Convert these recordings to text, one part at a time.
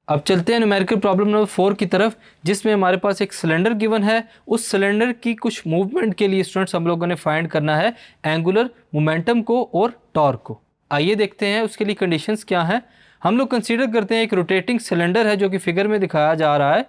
अब चलते हैं न्यूमेरिकल प्रॉब्लम नंबर 4 की तरफ, जिसमें हमारे पास एक सिलेंडर गिवन है। उस सिलेंडर की कुछ मूवमेंट के लिए स्टूडेंट्स हम लोगों ने फाइंड करना है एंगुलर मोमेंटम को और टॉर्क को। आइए देखते हैं उसके लिए कंडीशंस क्या हैं। हम लोग कंसीडर करते हैं एक रोटेटिंग सिलेंडर है जो कि फिगर में दिखाया जा रहा है।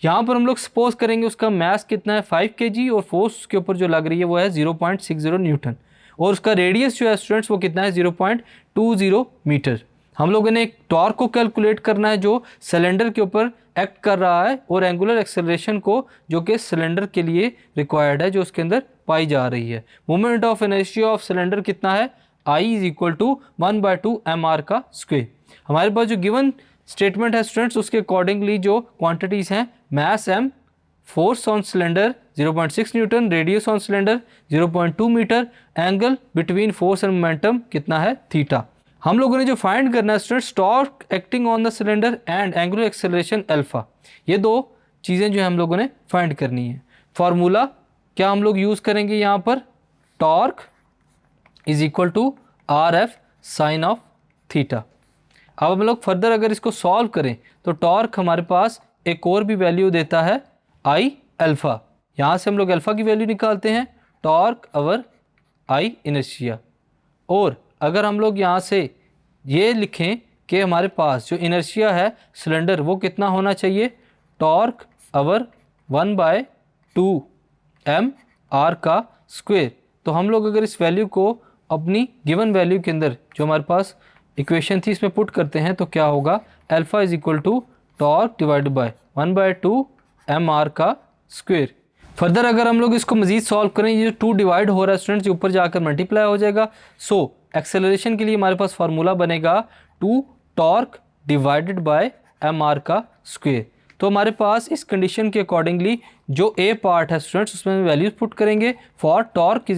यहाँ पर हम लोग सपोज करेंगे उसका मास कितना है 5 kg और फोर्स उसके ऊपर जो लग रही है वो है 0.60 न्यूटन, और उसका रेडियस जो है स्टूडेंट्स वो कितना है 0.20 मीटर। हम लोगों ने एक टॉर्क को कैलकुलेट करना है जो सिलेंडर के ऊपर एक्ट कर रहा है, और एंगुलर एक्सेलरेशन को जो कि सिलेंडर के लिए रिक्वायर्ड है जो उसके अंदर पाई जा रही है। Moment of inertia of cylinder कितना है I = 1/2 mr का स्क्वायर। हमारे पास जो गिवन स्टेटमेंट है स्टूडेंट्स उसके अकॉर्डिंगली जो क्वांटिटीज़ हैं mass m, force on cylinder 0.6 newton, radius on cylinder 0.2 metre, angle between force and momentum कितना है थीटा। हम लोगों ने जो फाइंड करना है students torque acting on the cylinder and angular acceleration alpha, ये दो चीज़ें जो है हम लोगों ने फाइंड करनी है। फार्मूला क्या हम लोग यूज़ करेंगे यहाँ पर, torque = RF sine of theta. अब हम लोग फर्दर अगर इसको सॉल्व करें तो टॉर्क हमारे पास एक और भी वैल्यू देता है I अल्फ़ा। यहाँ से हम लोग अल्फ़ा की वैल्यू निकालते हैं, टॉर्क ओवर I इनर्शिया। और अगर हम लोग यहाँ से ये लिखें कि हमारे पास जो इनर्शिया है सिलेंडर वो कितना होना चाहिए, टॉर्क ओवर 1/2 mr का स्क्वायर। तो हम लोग अगर इस वैल्यू को अपनी गिवन वैल्यू के अंदर जो हमारे पास इक्वेशन थी इसमें पुट करते हैं तो क्या होगा, alpha = torque divided bye 1/2 mr का स्क्वायर। फर्दर अगर हम लोग इसको मजीद सॉल्व करें, ये 2 डिवाइड हो रहा है स्टूडेंट्स, ऊपर जाकर मल्टीप्लाई हो जाएगा। सो एक्सेलरेशन के लिए हमारे पास फार्मूला बनेगा 2 टॉर्क डिवाइडेड बाय mr का स्क्वायर। तो हमारे पास इस कंडीशन के अकॉर्डिंगली जो ए पार्ट है स्टूडेंट्स उसमें वैल्यूज पुट करेंगे। For torque =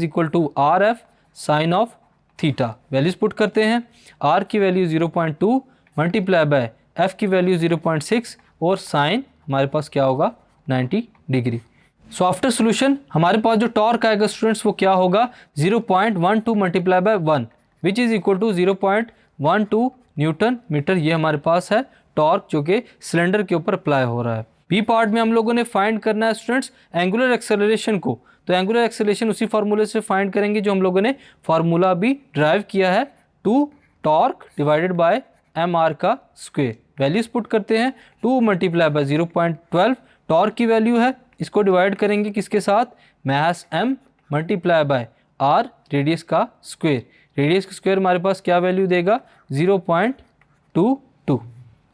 RF sine of theta, values put करते हैं। R की वैल्यू 0.2 मल्टीप्लाई बाय F की वैल्यू 0.6 और साइन हमारे पास क्या होगा 90 डिग्री। सो आफ्टर सोल्यूशन हमारे पास जो टॉर्क आएगा स्टूडेंट्स वो क्या होगा 0.12 multiply by 1 which is equal to 0.12 newton metre. ये हमारे पास है टॉर्क जो कि सिलेंडर के ऊपर अप्लाई हो रहा है। बी पार्ट में हम लोगों ने फाइंड करना है स्टूडेंट्स एंगुलर एक्सेलरेशन को। तो एंगुलर एक्सेलरेशन उसी फार्मूले से फाइंड करेंगे जो हम लोगों ने फार्मूला भी ड्राइव किया है, 2 टॉर्क डिवाइडेड बाय mr का स्क्वायर। वैल्यूज पुट करते हैं, 2 मल्टीप्लाई बाय 0.12 टॉर्क की वैल्यू है, इसको डिवाइड करेंगे किसके साथ, mass m multiply by r radius का स्क्वायर। रेडियस का स्क्वायर हमारे पास क्या वैल्यू देगा 0.22।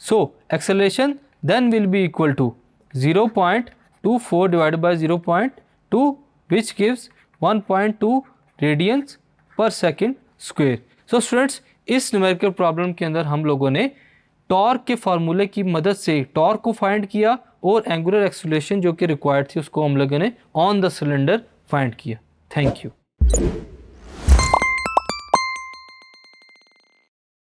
So acceleration then will be equal to 0.24 divided by 0.2 which gives 1.2 radians per second square. सो स्टूडेंट्स इस न्यूमेरिकल प्रॉब्लम के अंदर हम लोगों ने टॉर्क के फार्मूले की मदद से टॉर्क को फाइंड किया और एंगुलर एक्सेलरेशन जो कि रिक्वायर्ड थी उसको हम लोगों ने ऑन द सिलेंडर फाइंड किया। Thank you.